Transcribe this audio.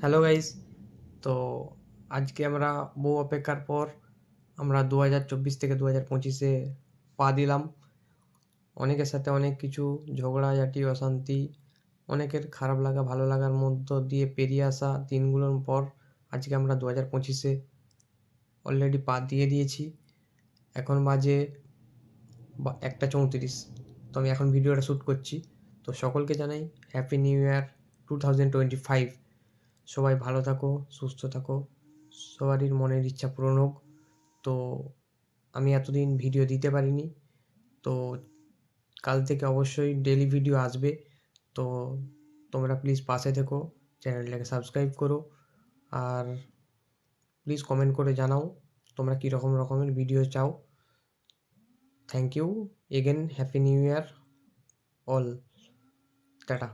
Hello guys. তো আজকে আমরা বহু অপেক্ষার পর আমরা 2024 থেকে 2025-এ পা দিলাম। অনেকের সাথে অনেক কিছু ঝগড়াঝাটি, অশান্তি, অনেকের খারাপ লাগা ভালো লাগার মধ্য দিয়ে পেরিয়ে আসা দিনগুলোর পর আজকে আমরা 2025-এ অলরেডি পা দিয়ে দিয়েছি। এখন বাজে 1টা 34। তো আমি এখন ভিডিওটা শ্যুট করছি। তো সকলকে জানাই হ্যাপি নিউ ইয়ার 2025। সবাই ভালো থাকো, সুস্থ থাকো, সবারই মনের ইচ্ছা পূরণ হোক। তো আমি এতদিন ভিডিও দিতে পারিনি, তো কাল থেকে অবশ্যই ডেইলি ভিডিও আসবে। তো তোমরা প্লিজ পাশে থেকো, চ্যানেলটাকে সাবস্ক্রাইব করো, আর প্লিজ কমেন্ট করে জানাও তোমরা কীরকম রকমের ভিডিও চাও। Thank you again, happy new year all, tata.